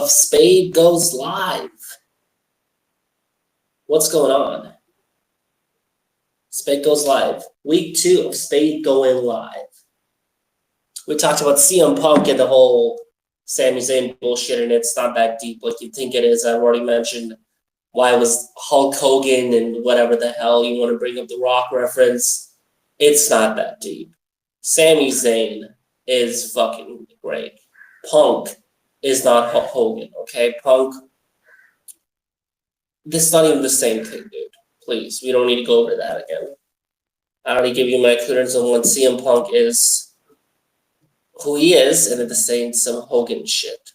of Spade Goes Live. What's going on? Spade Goes Live. Week 2 of Spade Going Live. We talked about CM Punk and the whole Sami Zayn bullshit, and it's not that deep like you think it is. I've already mentioned why it was Hulk Hogan and whatever the hell you want to bring up the Rock reference. It's not that deep. Sami Zayn is fucking great. Punk is not Hulk Hogan, okay? Punk, this is not even the same thing, dude. Please, we don't need to go over that again. I already give you my clearance on when CM Punk is who he is, and at the same some Hogan shit.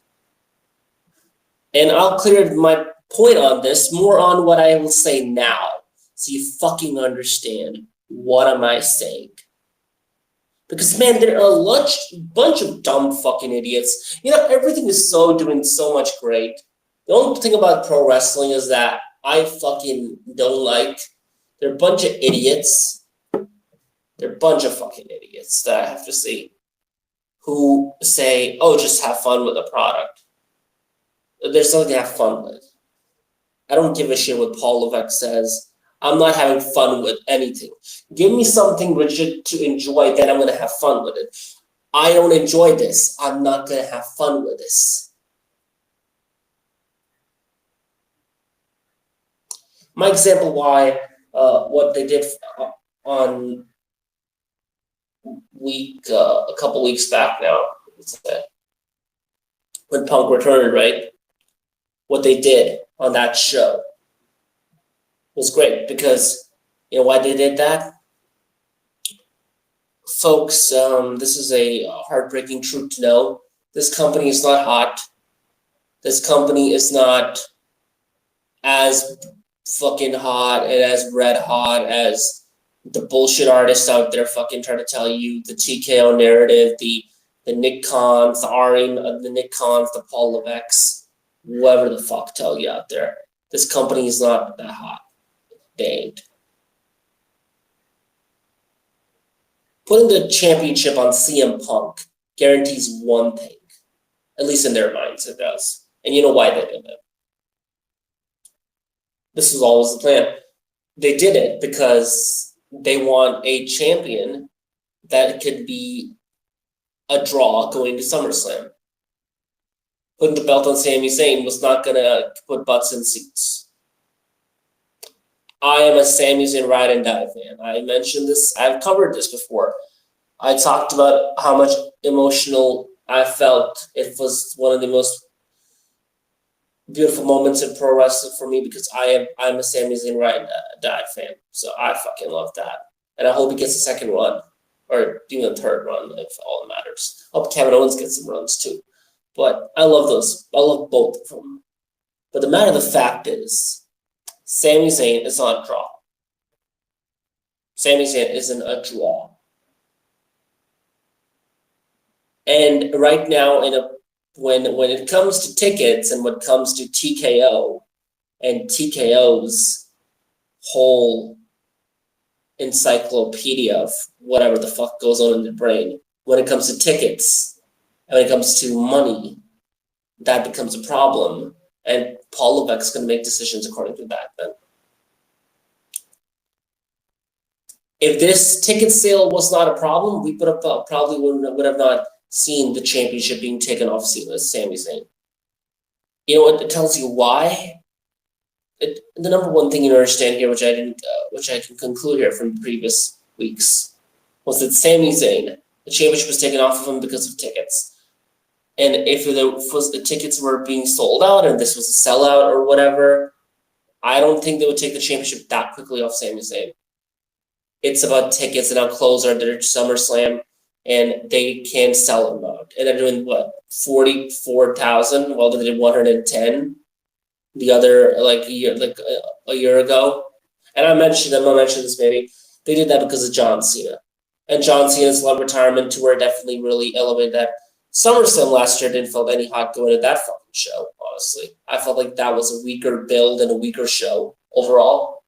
And I'll clear my point on this, more on what I will say now, so you fucking understand what am I saying. Because, man, there are a bunch of dumb fucking idiots. You know, everything is doing so much great. The only thing about pro wrestling is that I fucking don't like. They're a bunch of idiots. They're a bunch of fucking idiots that I have to see. Who say, oh, just have fun with the product. There's something to have fun with. I don't give a shit what Paul Levesque says. I'm not having fun with anything. Give me something legit to enjoy, then I'm going to have fun with it. I don't enjoy this. I'm not going to have fun with this. My example why what they did on a couple weeks back now, when Punk returned, right? What they did on that show was great because, you know why they did that? Folks, this is a heartbreaking truth to know. This company is not hot. This company is not as fucking hot and as red hot as the bullshit artists out there fucking trying to tell you, the TKO narrative, the Nick Khans, the Nick Khans, the Paul Levesques, whoever the fuck tell you out there. This company is not that hot. They ain't. Putting the championship on CM Punk guarantees one thing. At least in their minds it does. And you know why they did it. This was always the plan. They did it because they want a champion that could be a draw going to SummerSlam. Putting the belt on Sami Zayn was not going to put butts in seats. I am a Sami Zayn ride and die fan. I mentioned this. I've covered this before. I talked about how much emotional I felt. It was one of the most beautiful moments in pro wrestling for me because I'm a Sami Zayn ride and die fan. So I fucking love that. And I hope he gets a second run. Or even a third run, if all that matters. I hope Kevin Owens gets some runs too. But I love those. I love both of them. But the matter of the fact is, Sami Zayn is not a draw. Sami Zayn isn't a draw. And right now, when it comes to tickets and when it comes to TKO and TKO's whole encyclopedia of whatever the fuck goes on in the brain, when it comes to tickets and when it comes to money, that becomes a problem. And Paul Levesque is going to make decisions according to that then. If this ticket sale was not a problem, we probably would have not seen the championship being taken off Sami Zayn. You know what? It tells you why. The number one thing you understand here, which I can conclude here from previous weeks, was that Sami Zayn, the championship was taken off of him because of tickets. And if the tickets were being sold out and this was a sellout or whatever, I don't think they would take the championship that quickly off Sami Zayn. It's about tickets and how close are their SummerSlam, and they can sell them out. And they're doing, 44,000 while they did 110 the other, a year ago. And I'm not mentioning this maybe. They did that because of John Cena. And John Cena's retirement tour definitely really elevated that. SummerSlam last year didn't feel any hot going to that fucking show, honestly. I felt like that was a weaker build and a weaker show overall.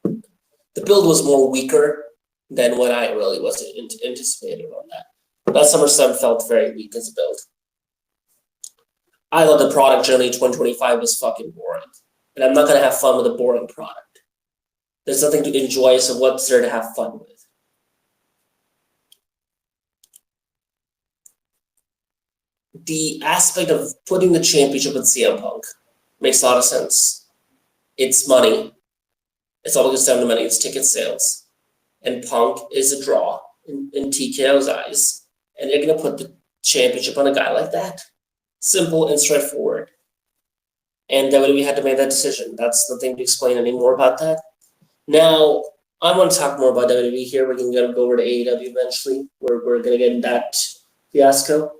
The build was more weaker than what I really was anticipating on that. That SummerSlam felt very weak as a build. I thought the product journey 2025 was fucking boring. And I'm not going to have fun with a boring product. There's nothing to enjoy, so what's there to have fun with? The aspect of putting the championship with CM Punk makes a lot of sense. It's money. It's all goes down to money. It's ticket sales. And Punk is a draw in TKO's eyes. And they're going to put the championship on a guy like that. Simple and straightforward. And WWE had to make that decision. That's nothing to explain any more about that. Now, I want to talk more about WWE here. We're going to go over to AEW eventually. We're going to get in that fiasco.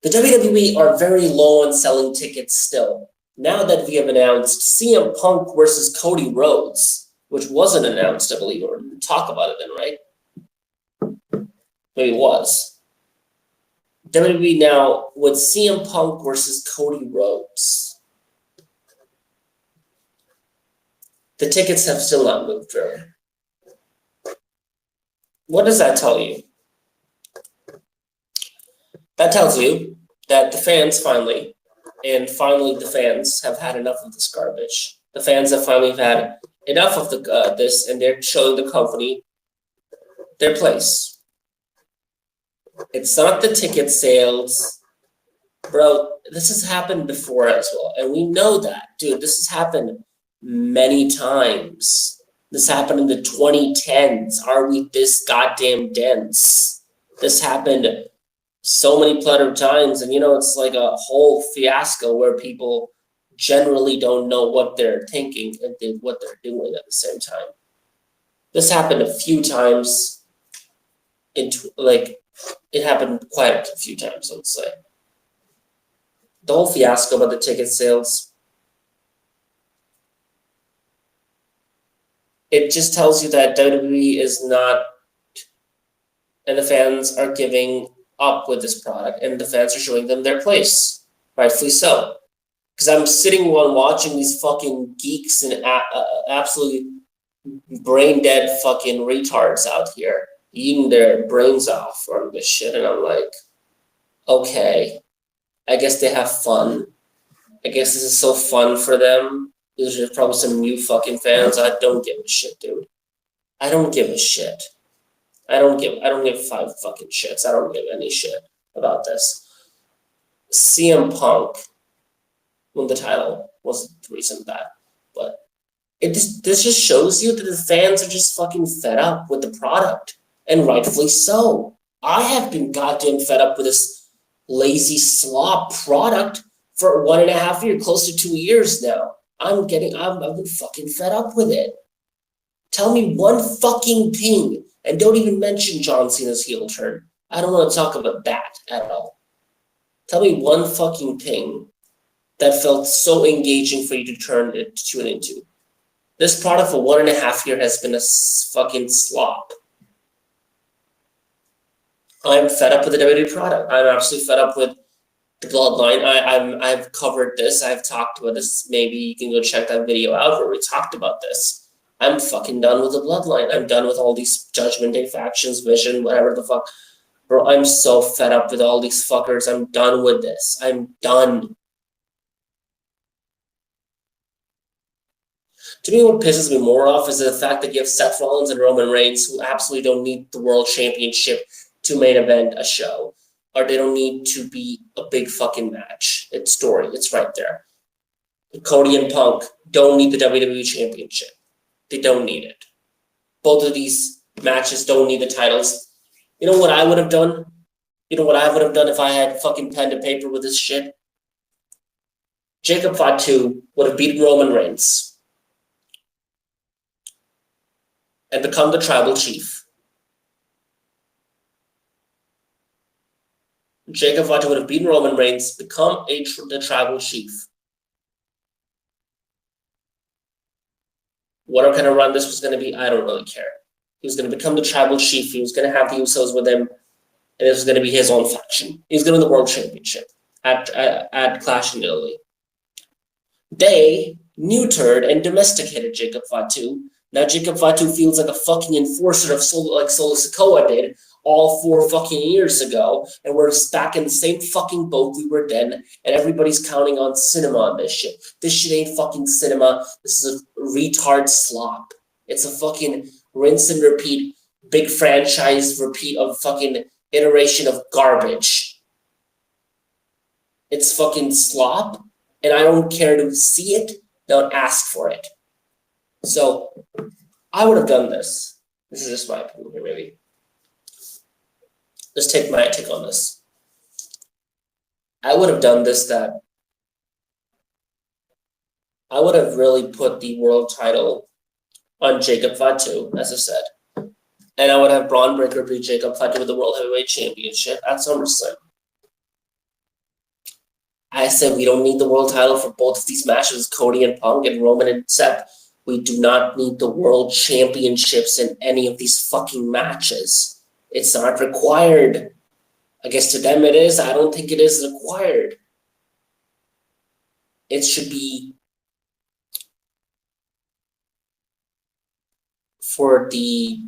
The WWE are very low on selling tickets still. Now that we have announced CM Punk versus Cody Rhodes, which wasn't announced, I believe, or talk about it then, right? Maybe it was. WWE now with CM Punk versus Cody Rhodes. The tickets have still not moved, really. What does that tell you? That tells you that the fans finally the fans have had enough of this garbage. The fans have finally had enough of this, and they're showing the company their place. It's not the ticket sales. Bro, this has happened before as well, and we know that. Dude, this has happened many times. This happened in the 2010s. Are we this goddamn dense? This happened so many plethora times, and it's like a whole fiasco where people generally don't know what they're thinking and what they're doing at the same time. This happened a few times. It happened quite a few times, I would say. The whole fiasco about the ticket sales, it just tells you that WWE is not, and the fans are giving up with this product, and the fans are showing them their place, rightfully so. Because I'm sitting while watching these fucking geeks and absolutely brain dead fucking retards out here eating their brains off from this shit, and I'm like, okay, I guess they have fun. I guess this is so fun for them. There's probably some new fucking fans. I don't give a shit, dude. I don't give a shit. I don't give five fucking shits. I don't give any shit about this. CM Punk won the title. Wasn't the reason that, but this just shows you that the fans are just fucking fed up with the product, and rightfully so. I have been goddamn fed up with this lazy slop product for 1.5 years, close to 2 years now. I've been fucking fed up with it. Tell me one fucking thing. And don't even mention John Cena's heel turn. I don't want to talk about that at all. Tell me one fucking thing that felt so engaging for you to tune into. This product for 1.5 years has been a fucking slop. I'm fed up with the WWE product. I'm absolutely fed up with the Bloodline. I've covered this. I've talked about this. Maybe you can go check that video out where we talked about this. I'm fucking done with the Bloodline. I'm done with all these Judgment Day factions, Vision, whatever the fuck. Bro, I'm so fed up with all these fuckers. I'm done with this. I'm done. To me, what pisses me more off is the fact that you have Seth Rollins and Roman Reigns who absolutely don't need the World Championship to main event a show. Or they don't need to be a big fucking match. It's story. It's right there. Cody and Punk don't need the WWE Championship. They don't need it. Both of these matches don't need the titles. You know what I would have done? You know what I would have done if I had fucking pen to paper with this shit? Jacob Fatu would have beaten Roman Reigns and become the tribal chief. Jacob Fatu would have beaten Roman Reigns, become the tribal chief. What kind of run this was going to be, I don't really care. He was going to become the tribal chief. He was going to have the Usos with him, and this was going to be his own faction. He was going to win the World Championship at Clash in Italy. They neutered and domesticated Jacob Fatu. Now Jacob Fatu feels like a fucking enforcer of Solo Sikoa did all 4 fucking years ago, and we're back in the same fucking boat we were then, and everybody's counting on cinema on this shit. This shit ain't fucking cinema. This is a retard slop. It's a fucking rinse and repeat, big franchise repeat of fucking iteration of garbage. It's fucking slop, and I don't care to see it, don't ask for it. So, I would have done this. This is just my opinion here, maybe. Let's take my take on this. I would have done this that I would have really put the world title on Jacob Fatu, as I said. And I would have Braun Breaker beat Jacob Fatu with the World Heavyweight Championship at SummerSlam. I said we don't need the world title for both of these matches, Cody and Punk and Roman and Seth. We do not need the world championships in any of these fucking matches. It's not required. I guess to them it is. I don't think it is required. It should be for the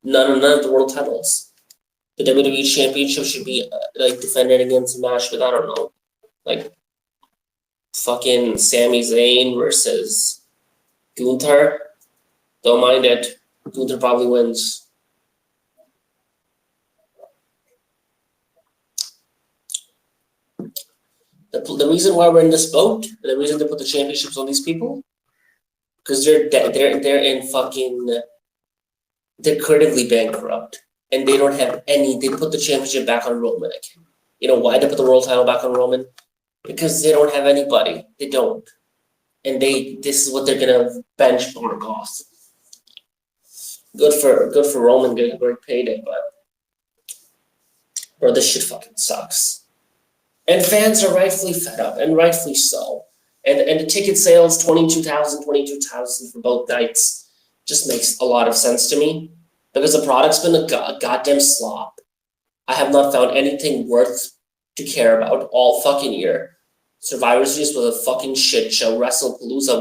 none of the world titles. The WWE Championship should be like defended against a match with, I don't know, like fucking Sami Zayn versus Gunther. Don't mind it. Gunther probably wins. The reason why we're in this boat, the reason they put the championships on these people, because they're in fucking, they're creatively bankrupt, and they don't have any. They put the championship back on Roman again. You know why they put the world title back on Roman? Because they don't have anybody. They don't, and this is what they're gonna benchmark off. Good for Roman getting a great payday, but bro, this shit fucking sucks. And fans are rightfully fed up, and rightfully so. And the ticket sales, 22,000 for both nights, just makes a lot of sense to me. Because the product's been a goddamn slop. I have not found anything worth to care about all fucking year. Survivor Series was a fucking shit show. WrestlePalooza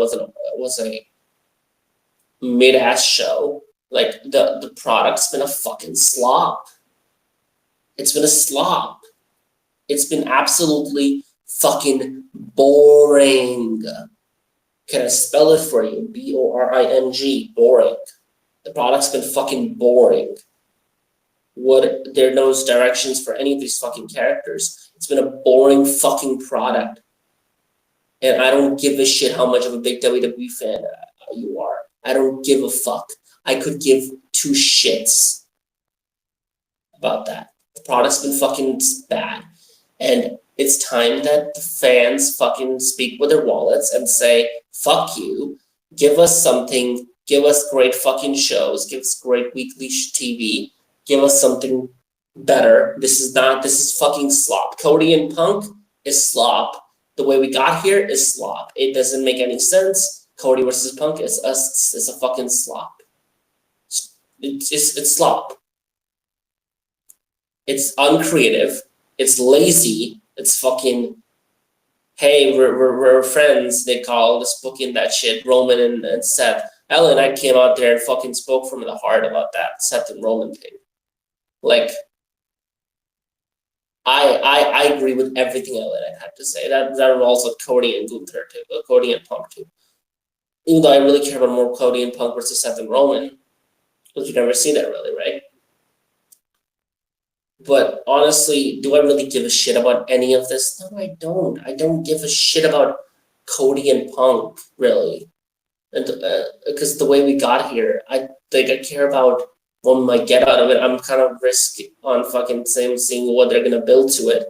was a mid-ass show. Like, the product's been a fucking slop. It's been a slop. It's been absolutely fucking boring. Can I spell it for you? B-O-R-I-N-G. Boring. The product's been fucking boring. There are no directions for any of these fucking characters. It's been a boring fucking product. And I don't give a shit how much of a big WWE fan you are. I don't give a fuck. I could give 2 shits about that. The product's been fucking bad. And it's time that the fans fucking speak with their wallets and say, fuck you, give us something, give us great fucking shows, give us great weekly TV, give us something better. This is fucking slop. Cody and Punk is slop. The way we got here is slop. It doesn't make any sense. Cody versus Punk is a fucking slop. It's slop. It's uncreative. It's lazy. It's fucking, hey, we're friends. They call this booking that shit. Roman and Seth. Ellen, I came out there and fucking spoke from the heart about that Seth and Roman thing. Like, I agree with everything Ellen had to say. That involves with Cody and Gunther too. Cody and Punk too. Even though I really care about more Cody and Punk versus Seth and Roman, because we've never seen that really, right? But honestly, do I really give a shit about any of this? No, I don't. I don't give a shit about Cody and Punk, really. And because the way we got here, I care about what we might get out of it. I'm kind of risky on fucking seeing what they're gonna build to it.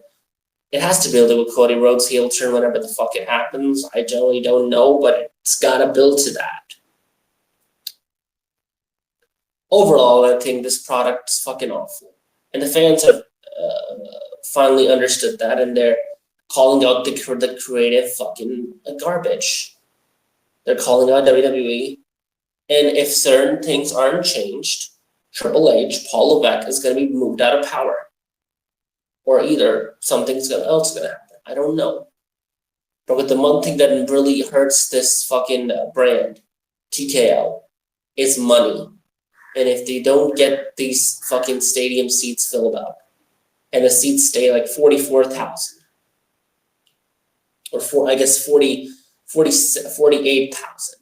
It has to build it with Cody Rhodes heel turn whenever the fuck it happens. I generally don't know, but it's gotta build to that. Overall, I think this product is fucking awful. And the fans have finally understood that, and they're calling out the creative fucking garbage. They're calling out WWE. And if certain things aren't changed, Triple H, Paul Levesque is going to be moved out of power. Or either something's else going to happen. I don't know. But with the one thing that really hurts this fucking brand, TKO, is money. And if they don't get these fucking stadium seats filled up, and the seats stay like 44,000, or 48,000,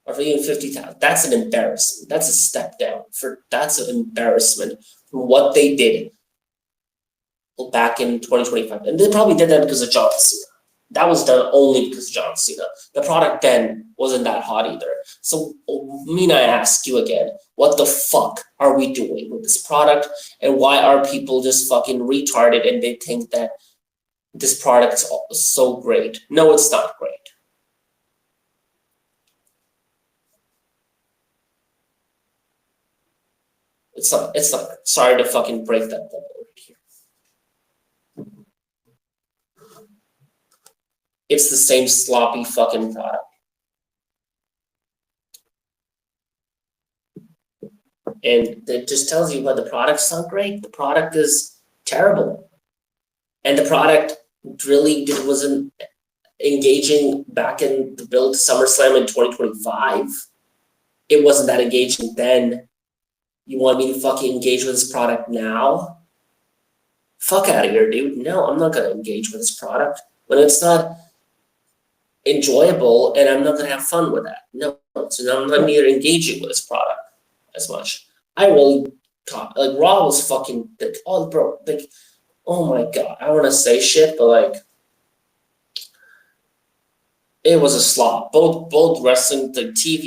or even 50,000, that's an embarrassment. That's a step down. That's an embarrassment for what they did back in 2025. And they probably did that because of John Cena. That was done only because of John Cena. The product then wasn't that hot either. So, Mina, I ask you again, what the fuck are we doing with this product? And why are people just fucking retarded and they think that this product is so great? No, it's not great. It's not. Sorry to fucking break that bubble right here. It's the same sloppy fucking product. And it just tells you, the product's not great. The product is terrible. And the product really wasn't engaging back in the build to SummerSlam in 2025. It wasn't that engaging then. You want me to fucking engage with this product now? Fuck out of here, dude. No, I'm not going to engage with this product when it's not enjoyable and I'm not going to have fun with that. No, so I'm not even engaging with this product as much. I really thought, Raw was fucking, oh my god, I want to say shit, but it was a slop. Both wrestling,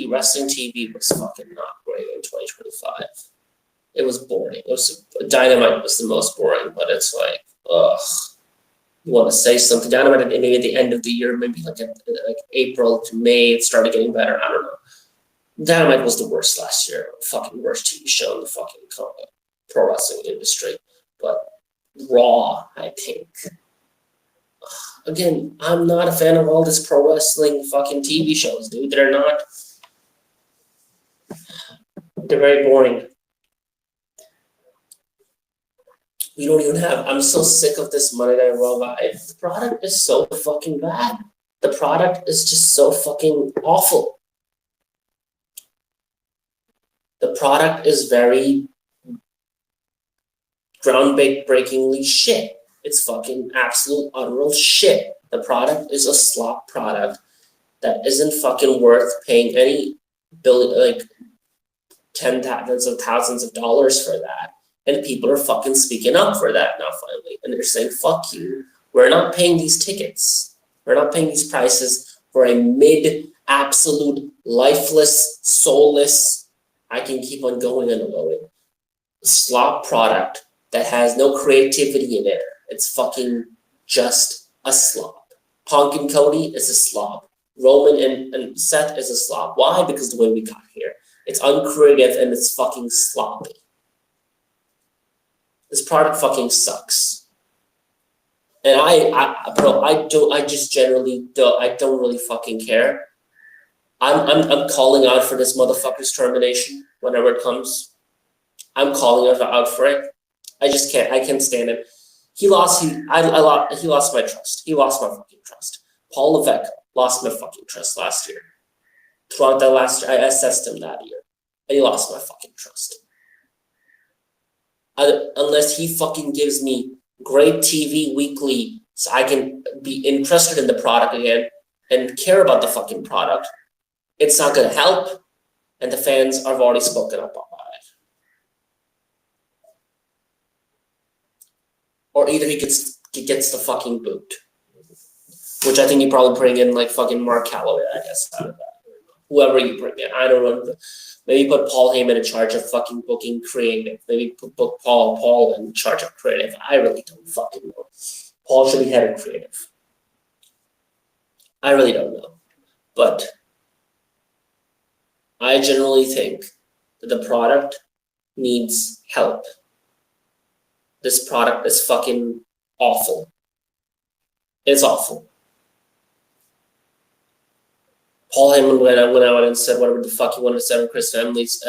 wrestling TV was fucking not great in 2025. It was boring. Dynamite was the most boring, but it's ugh. You want to say something? Dynamite maybe at the end of the year, maybe like April to May, it started getting better. I don't know. Dynamite was the worst last year. Fucking worst TV show in the fucking pro wrestling industry. But Raw, I think. Again, I'm not a fan of all this pro wrestling fucking TV shows, dude. They're very boring. We don't even have, I'm so sick of this Monday Night Raw vibe. The product is so fucking bad. The product is just so fucking awful. The product is very groundbreakingly shit. It's fucking absolute utter shit. The product is a slop product that isn't fucking worth paying any tens of thousands of dollars for that. And people are fucking speaking up for that now finally. And they're saying, fuck you. We're not paying these tickets. We're not paying these prices for a absolute, lifeless, soulless, I can keep on going and going, slop product that has no creativity in it. It's fucking just a slop. Punk and Cody is a slop. Roman and Seth is a slop. Why? Because the way we got here. It's uncreative and it's fucking sloppy. This product fucking sucks. And I don't really fucking care. I'm calling out for this motherfucker's termination whenever it comes. I'm calling out for it. I just can't. I can't stand it. He lost my trust. He lost my fucking trust. Paul Levesque lost my fucking trust last year. Throughout that last year, I assessed him that year, and he lost my fucking trust. Unless he fucking gives me great TV weekly, so I can be interested in the product again and care about the fucking product, it's not gonna help. And the fans have already spoken up about it. Or either he gets the fucking boot, which I think you probably bring in fucking Mark Calloway, I guess, out of that. Whoever you bring in, I don't know. Maybe put Paul Heyman in charge of fucking booking creative. Maybe put Paul in charge of creative. I really don't fucking know. Paul should be head of creative. I really don't know. But I generally think that the product needs help. This product is fucking awful. It's awful. Paul Heyman went out and said whatever the fuck he wanted to say on Chris Family's.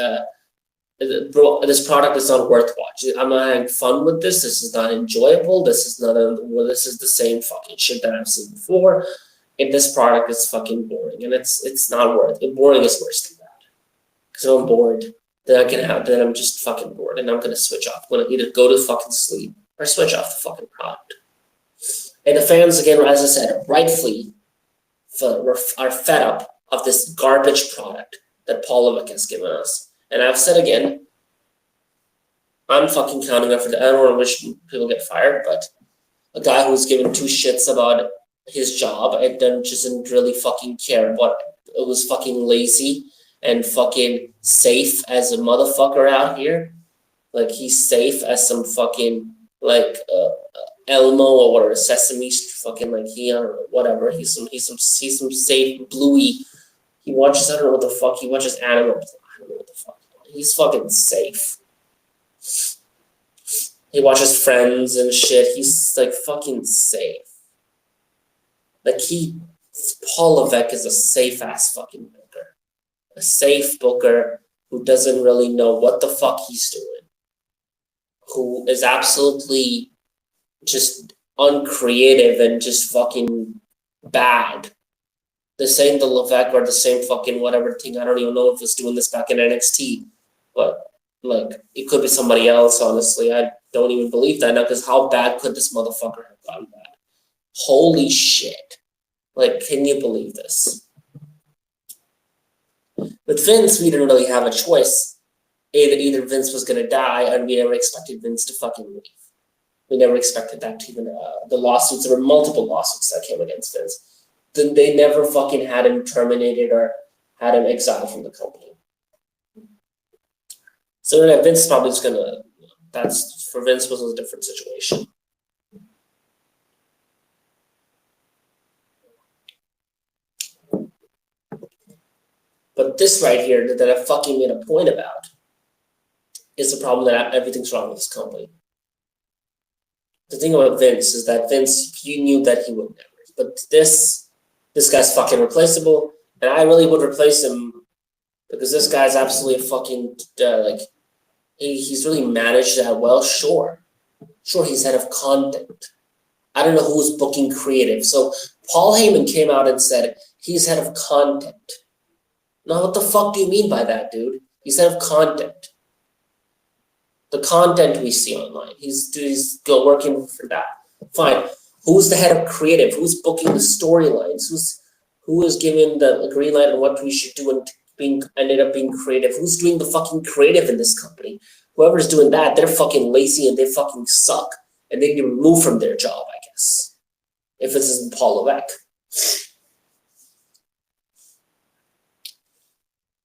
Bro, this product is not worth watching. I'm not having fun with this. This is not enjoyable. This is the same fucking shit that I've seen before. And this product is fucking boring, and it's not worth it. Boring is worse than that. Because I'm bored. then I'm just fucking bored and I'm gonna switch off. I'm gonna either go to fucking sleep or switch off the fucking product. And the fans, again, as I said, rightfully are fed up of this garbage product that Paul Levesque has given us. And I've said again, I'm fucking counting up for that. I don't want to wish people get fired, but a guy who's given two shits about his job and doesn't really fucking care what it was, fucking lazy and fucking safe as a motherfucker out here. Like, he's safe as some fucking, like, Elmo or whatever, Sesame fucking, like, he, I don't know, whatever. He's some safe Bluey. He watches, I don't know what the fuck, he watches Animal. I don't know what the fuck. He's fucking safe. He watches Friends and shit. He's, like, fucking safe. Like, Paul Levesque is a safe-ass fucking booker. A safe booker who doesn't really know what the fuck he's doing. Who is absolutely just uncreative and just fucking bad. The same the Levesque or the same fucking whatever thing. I don't even know if it's doing this back in NXT. But, like, it could be somebody else, honestly. I don't even believe that now, because how bad could this motherfucker have gone bad? Holy shit. Like, can you believe this? With Vince, we didn't really have a choice. Either Vince was going to die, and we never expected Vince to fucking leave. We never expected that to even, the lawsuits, there were multiple lawsuits that came against Vince. Then they never fucking had him terminated or had him exiled from the company. So then Vince probably was going to, for Vince was a different situation. But this right here that I fucking made a point about is the problem that everything's wrong with this company. The thing about Vince is that Vince, you knew that he would never. But this guy's fucking replaceable, and I really would replace him because this guy's absolutely fucking, like, he's really managed that well, sure. Sure, he's head of content. I don't know who's booking creative. So Paul Heyman came out and said he's head of content. Now, what the fuck do you mean by that, dude? He's head of content. The content we see online. He's working for that. Fine. Who's the head of creative? Who's booking the storylines? Who is giving the green light on what we should do and ended up being creative? Who's doing the fucking creative in this company? Whoever's doing that, they're fucking lazy and they fucking suck. And they get removed from their job, I guess. If this isn't Paul Levesque.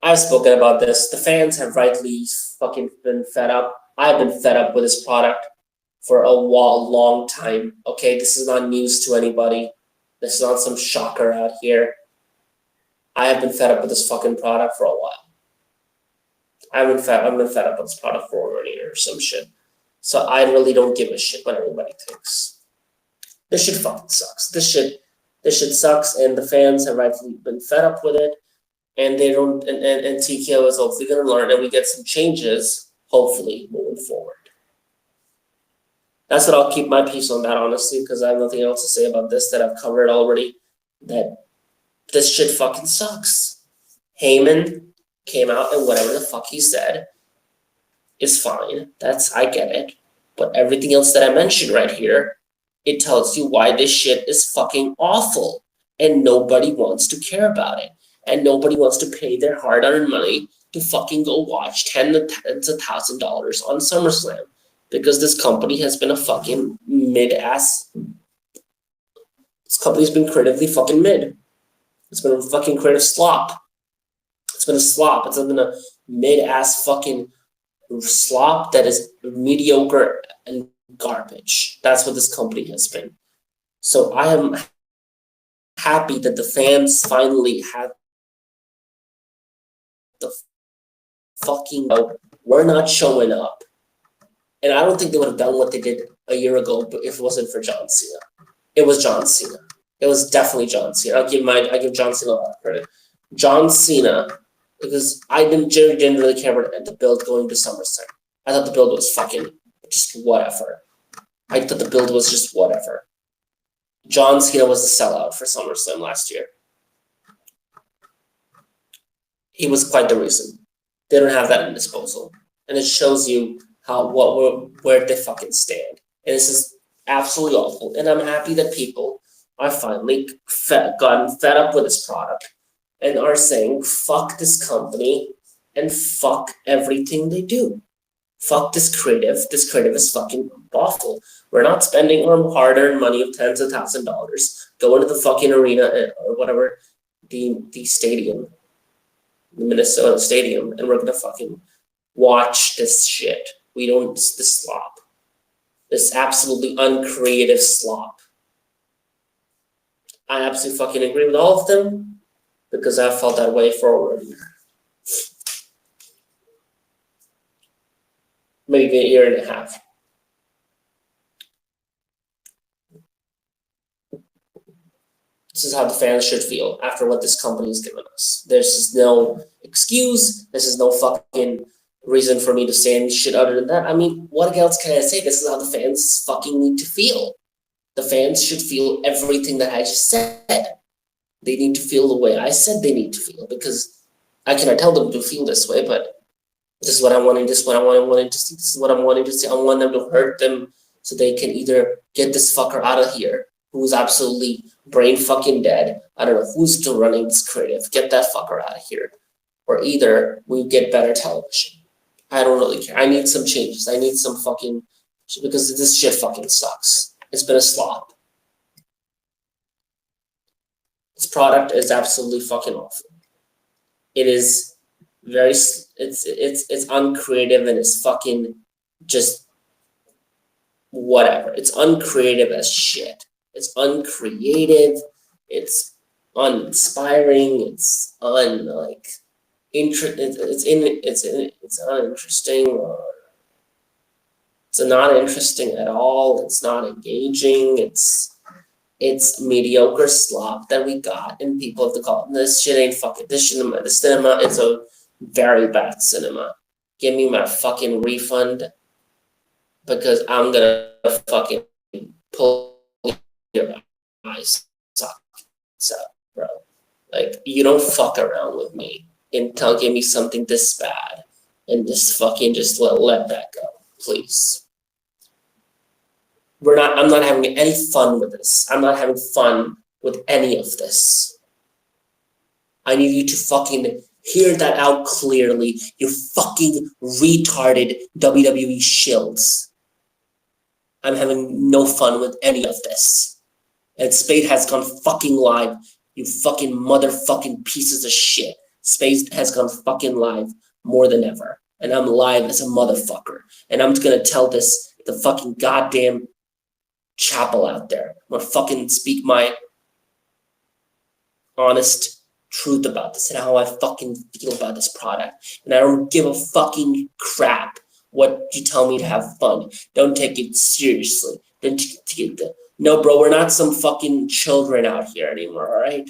I've spoken about this. The fans have rightly fucking been fed up. I've been fed up with this product for a long time. Okay, this is not news to anybody. This is not some shocker out here. I have been fed up with this fucking product for a while. I've been fed up with this product for over a year or some shit. So I really don't give a shit what everybody thinks. This shit fucking sucks. This shit sucks, and the fans have rightfully been fed up with it. And they don't, and TKO is hopefully going to learn, and we get some changes, hopefully, moving forward. That's what I'll keep my piece on that, honestly, because I have nothing else to say about this that I've covered already. That this shit fucking sucks. Heyman came out, and whatever the fuck he said is fine. I get it. But everything else that I mentioned right here, it tells you why this shit is fucking awful, and nobody wants to care about it. And nobody wants to pay their hard-earned money to fucking go watch tens of $1,000 on SummerSlam. Because this company has been a fucking mid-ass. This company's been creatively fucking mid. It's been a fucking creative slop. It's been a slop. It's been a mid-ass fucking slop that is mediocre and garbage. That's what this company has been. So I am happy that the fans finally have the fucking we're not showing up. And I don't think they would have done what they did a year ago if it wasn't for John Cena. It was John Cena. It was definitely John Cena. I give John Cena a lot of credit. John Cena, because I didn't really care about the build going to SummerSlam. I thought the build was fucking just whatever. I thought the build was just whatever. John Cena was the sellout for SummerSlam last year. He was quite the reason. They don't have that in disposal. And it shows you where they fucking stand. And this is absolutely awful. And I'm happy that people are finally gotten fed up with this product and are saying, fuck this company and fuck everything they do. Fuck this creative. This creative is fucking awful. We're not spending our hard-earned money of tens of thousands of dollars going to the fucking arena or whatever, the stadium, the Minnesota stadium, and we're gonna fucking watch this shit. This slop. This absolutely uncreative slop. I absolutely fucking agree with all of them because I felt that way for maybe a year and a half. This is how the fans should feel after what this company has given us. There's no excuse. This is no fucking reason for me to say any shit other than that. I mean, what else can I say? This is how the fans fucking need to feel. The fans should feel everything that I just said. They need to feel the way I said they need to feel, because I cannot tell them to feel this way, but this is what I wanted. This is what I wanted to see. This is what I'm wanting to see. I want them to hurt them so they can either get this fucker out of here, who's absolutely brain fucking dead. I don't know who's still running this creative. Get that fucker out of here. Or either we get better television. I don't really care. I need some changes. I need some fucking, because this shit fucking sucks. It's been a slop. This product is absolutely fucking awful. It is very, it's uncreative and it's fucking just whatever. It's uncreative as shit. It's uncreative. It's uninspiring. It's it's uninteresting. It's not interesting at all. It's not engaging. It's mediocre slop that we got, and people have to call this shit ain't fucking this cinema. The cinema is a very bad cinema. Give me my fucking refund, because I'm gonna fucking pull your eyes sockets out, bro. Like, you don't fuck around with me and give me something this bad and just fucking just let that go, please. I'm not having any fun with this. I'm not having fun with any of this. I need you to fucking hear that out clearly, you fucking retarded WWE shills. I'm having no fun with any of this. And Spade has gone fucking live, you fucking motherfucking pieces of shit. Spade has gone fucking live more than ever. And I'm live as a motherfucker. And I'm gonna tell the fucking goddamn chapel out there. I'm gonna fucking speak my honest truth about this and how I fucking feel about this product. And I don't give a fucking crap what you tell me to have fun. Don't take it seriously. No, bro, we're not some fucking children out here anymore, all right?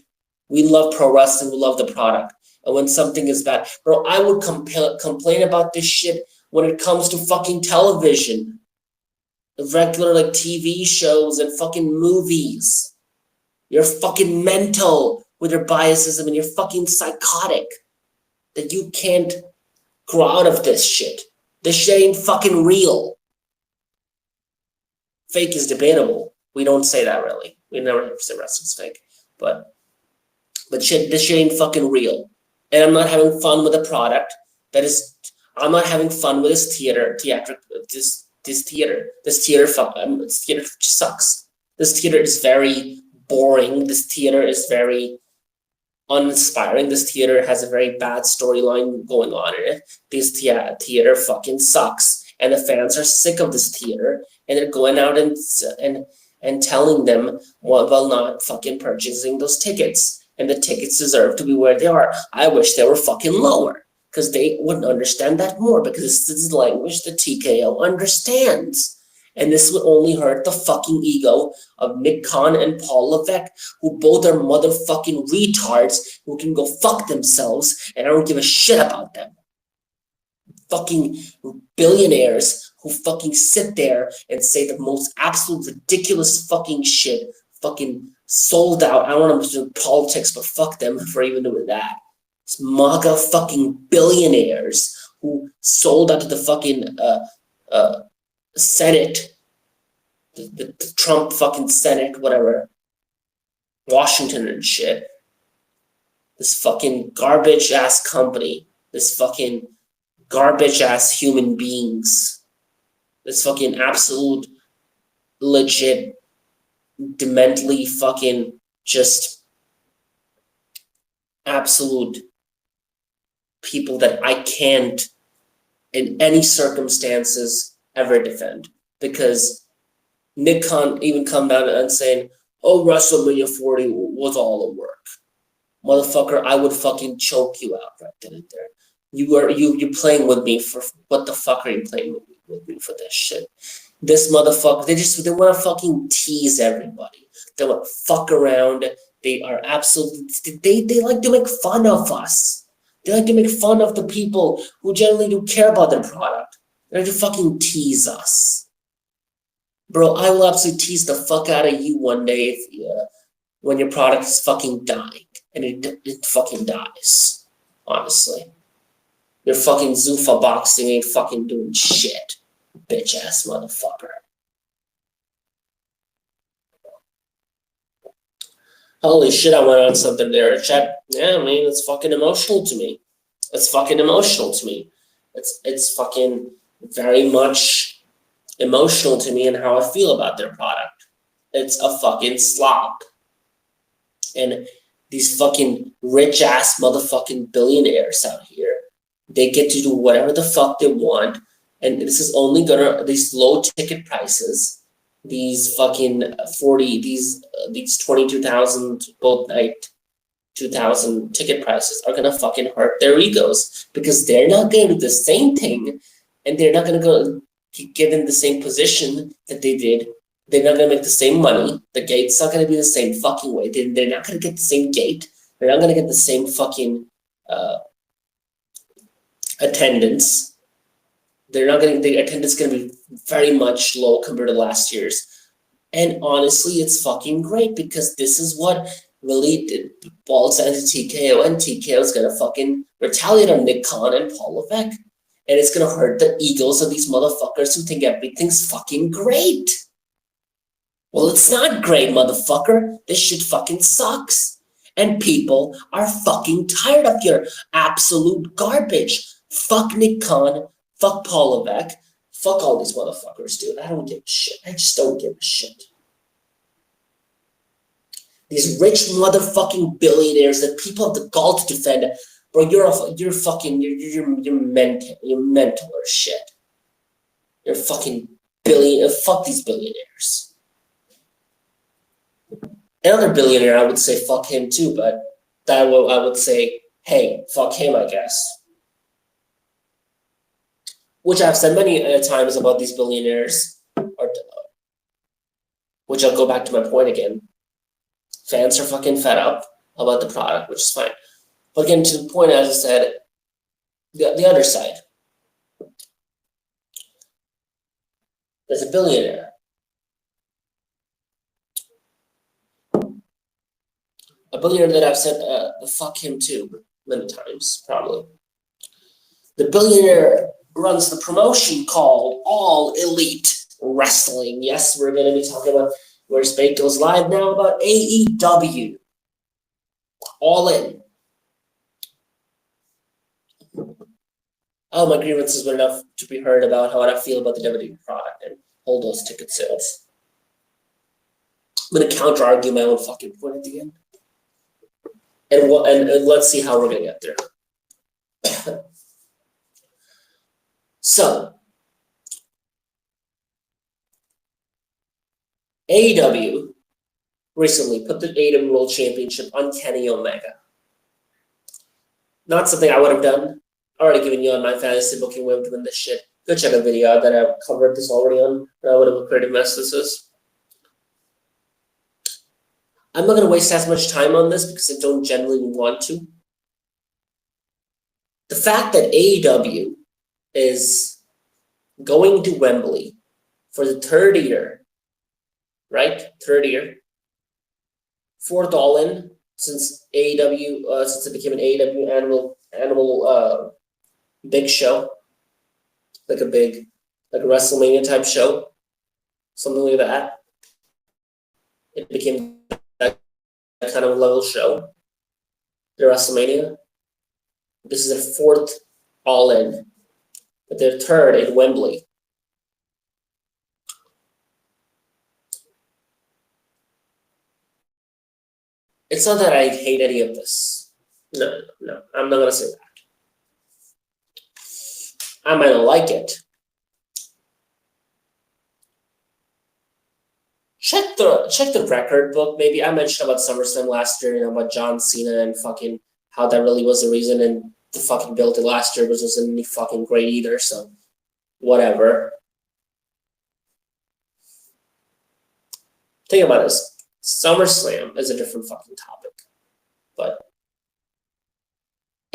We love pro wrestling. We love the product. And when something is bad, bro, I would complain about this shit when it comes to fucking television. Regular, like, TV shows and fucking movies. You're fucking mental with your biases, and you're fucking psychotic that you can't grow out of this shit. This shit ain't fucking real. Fake is debatable. We don't say that, really. We never say wrestling's fake. But shit, this shit ain't fucking real. And I'm not having fun with a product I'm not having fun with this this theater sucks. This theater is very boring. This theater is very uninspiring. This theater has a very bad storyline going on in it. This theater fucking sucks, and the fans are sick of this theater, and they're going out and telling them while not fucking purchasing those tickets. And the tickets deserve to be where they are. I wish they were fucking lower, because they wouldn't understand that more, because this is language the TKO understands. And this would only hurt the fucking ego of Nick Khan and Paul Levesque, who both are motherfucking retards who can go fuck themselves, and I don't give a shit about them. Fucking billionaires who fucking sit there and say the most absolute ridiculous fucking shit, fucking sold out. I don't want to do politics, but fuck them for even doing that. It's MAGA fucking billionaires who sold out to the fucking Senate, the Trump fucking Senate, whatever, Washington and shit. This fucking garbage ass company, this fucking garbage ass human beings, this fucking absolute legit, dementally fucking just absolute people that I can't in any circumstances ever defend, because Nick Khan even come down and saying, oh, WrestleMania 40 was all a work. Motherfucker, I would fucking choke you out right then and there. You're playing with me for what the fuck are you playing with me for this shit? This motherfucker, they want to fucking tease everybody. They want to fuck around. They are absolutely, they like to make fun of us. They like to make fun of the people who generally do care about their product. They like to fucking tease us. Bro, I will absolutely tease the fuck out of you one day if, when your product is fucking dying. And it fucking dies. Honestly. Your fucking Zuffa boxing ain't fucking doing shit. Bitch ass motherfucker. Holy shit, I went on something there, chat. Yeah, I mean, it's fucking emotional to me. It's fucking emotional to me. It's fucking very much emotional to me and how I feel about their product. It's a fucking slop. And these fucking rich ass motherfucking billionaires out here, they get to do whatever the fuck they want. And this is only gonna, these low ticket prices, these fucking 40, these 22,000 both night, 2,000 ticket prices are gonna fucking hurt their egos, because they're not gonna do the same thing, and they're not gonna go get in the same position that they did. They're not gonna make the same money. The gate's not gonna be the same fucking way. They're not gonna get the same gate. They're not gonna get the same fucking attendance. They're not gonna. The attendance is gonna be very much low compared to last year's. And honestly, it's fucking great, because this is what really did balls into TKO, and TKO is gonna fucking retaliate on Nick Khan and Paul Levesque, and it's gonna hurt the egos of these motherfuckers who think everything's fucking great. Well, it's not great, motherfucker. This shit fucking sucks. And people are fucking tired of your absolute garbage. Fuck Nick Khan. Fuck Paul Levesque. Fuck all these motherfuckers, dude. I don't give a shit. I just don't give a shit. These rich motherfucking billionaires that people have the gall to defend. Bro, you're mental or shit. You're fucking fuck these billionaires. Another billionaire, I would say fuck him too, but I would say, hey, fuck him, I guess. Which I've said many times about these billionaires, which I'll go back to my point again. Fans are fucking fed up about the product, which is fine. But again, to the point, as I said, the other side. There's a billionaire. A billionaire that I've said, fuck him too, many times, probably. The billionaire runs the promotion called All Elite Wrestling. Yes, we're going to be talking about where Spade Goes live now about AEW. All In. Oh, my grievances were enough to be heard about how I feel about the WWE product and hold those ticket sales. I'm going to counter-argue my own fucking point at the end. And let's see how we're going to get there. So, AEW recently put the AEW World Championship on Kenny Omega. Not something I would have done. Already given you on my fantasy booking way to win this shit. Go check a video that I've covered this already on. Whatever creative mess this is. I'm not going to waste as much time on this because I don't generally want to. The fact that AEW is going to Wembley for the third year, right? Third year. Fourth All In, since AEW, since it became an AEW annual big show, like a WrestleMania type show, something like that. It became that kind of level show. The WrestleMania. This is their fourth All In, but their third in Wembley. It's not that I hate any of this. No, I'm not gonna say that. I might not like it. Check the record book. Maybe I mentioned about SummerSlam last year, about John Cena and fucking how that really was the reason, and the fucking build it last year wasn't any fucking great either. So whatever. Think about this. SummerSlam is a different fucking topic, but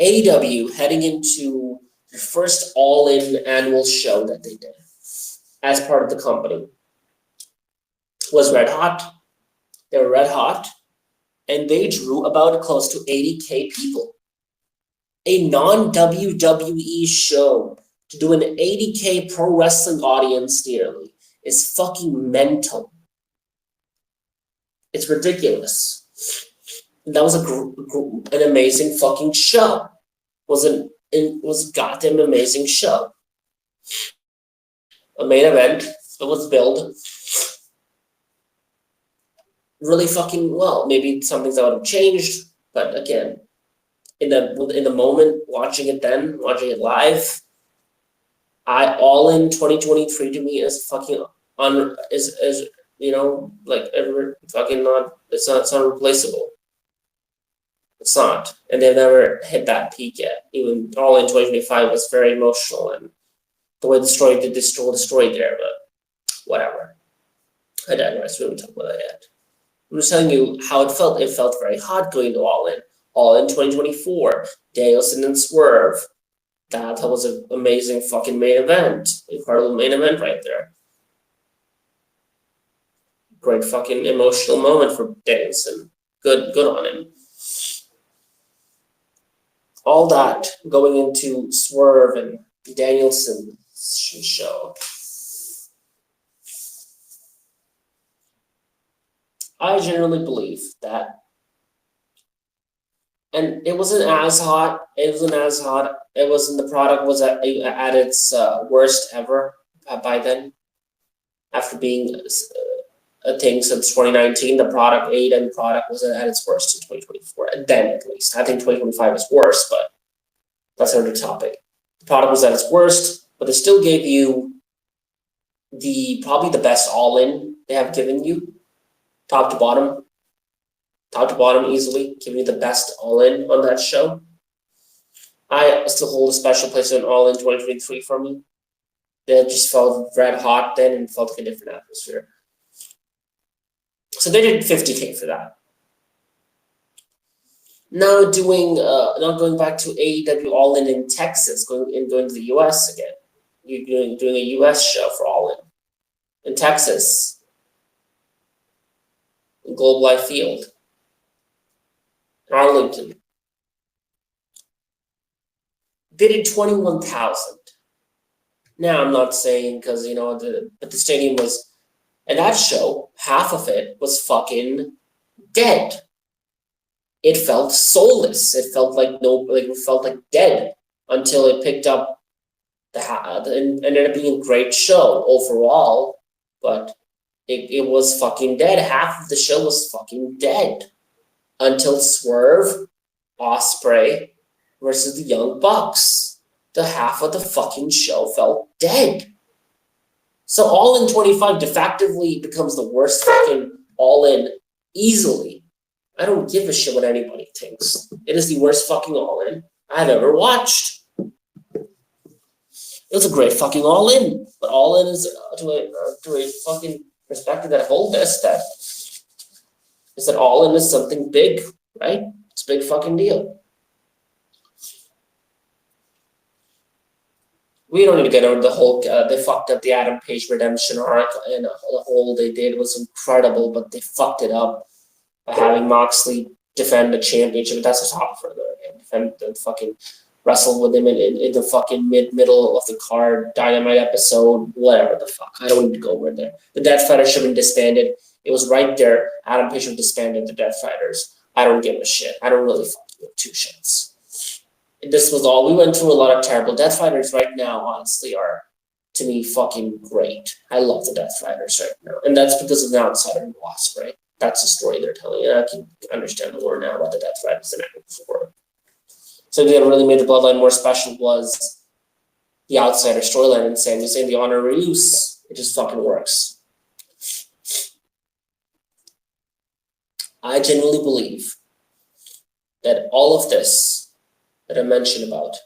AEW heading into the first all-in annual show that they did as part of the company was red hot. They were red hot, and they drew about close to 80K people. A non-WWE show to do an 80K pro wrestling audience nearly is fucking mental. It's ridiculous. And that was an amazing fucking show. It was a goddamn amazing show. A main event. It was billed really fucking well. Maybe some things that would have changed, but again, in the moment, watching it live, All In 2023 to me is fucking is like ever fucking not. It's not replaceable. It's not, and they've never hit that peak yet. Even All In 2025 was very emotional, and the way the story did destroy there, but whatever. I digress. We haven't talked about that yet. I'm just telling you how it felt. It felt very hot going to All In. All In 2024. Danielson and Swerve. That was an amazing fucking main event. Incredible main event right there. Great fucking emotional moment for Danielson. Good on him. All that going into Swerve and Danielson's show. I generally believe that, and it wasn't as hot. The product was at its worst ever by then. After being a thing since 2019, the AEW product was at its worst in 2024. And then, at least, I think 2025 is worse, but that's another topic. The product was at its worst, but they still gave you probably the best all-in they have given you. Top to bottom easily, giving you the best all-in on that show. I still hold a special place in All In 2023 for me. It just felt red hot then and felt like a different atmosphere. So they did 50K for that. Now not going back to AEW All In Texas, going to the US again. You're doing a US show for All in Texas. Globe Life Field, Arlington. They did 21,000. Now I'm not saying because but the stadium was, and that show, half of it was fucking dead. It felt soulless. It felt like it felt like dead until it picked up and ended up being a great show overall, but. It was fucking dead. Half of the show was fucking dead until Swerve, Ospreay versus the Young Bucks. The half of the fucking show felt dead. So All In 25 de facto becomes the worst fucking All In easily. I don't give a shit what anybody thinks. It is the worst fucking All In I've ever watched. It was a great fucking All In, but All In is to a fucking perspective that I hold this, that is that All In is something big, right? It's a big fucking deal. We don't need to get over the whole, they fucked up the Adam Page redemption arc, and the whole they did was incredible, but they fucked it up by having Moxley defend the championship. That's a top for them. Defend the fucking wrestle with him in the fucking middle of the card, Dynamite episode, whatever the fuck. I don't need to go over there. The Death Fighters should have been disbanded. It was right there. Adam Page should disbanded the Death Fighters. I don't give a shit. I don't really fucking give two shits. This was all. We went through a lot of terrible Death Fighters right now, honestly, are, to me, fucking great. I love the Death Fighters right now. And that's because of the outsider and Wasp, right? That's the story they're telling. And I can understand more now about the Death Fighters than ever before. So that really made the Bloodline more special was the outsider storyline and Sami Zayn, the honorary use. It just fucking works. I genuinely believe that all of this that I mentioned about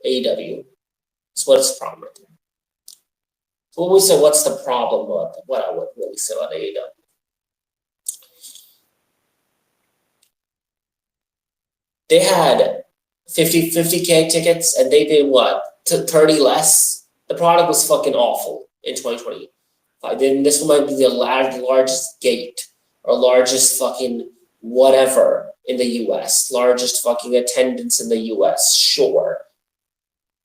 AEW is what is the problem right there. So when we say what's the problem, what I would really say about AEW. They had 50K tickets and they did what? 30 less? The product was fucking awful in 2020. Then this might be the largest gate or largest fucking whatever in the US, largest fucking attendance in the US, sure.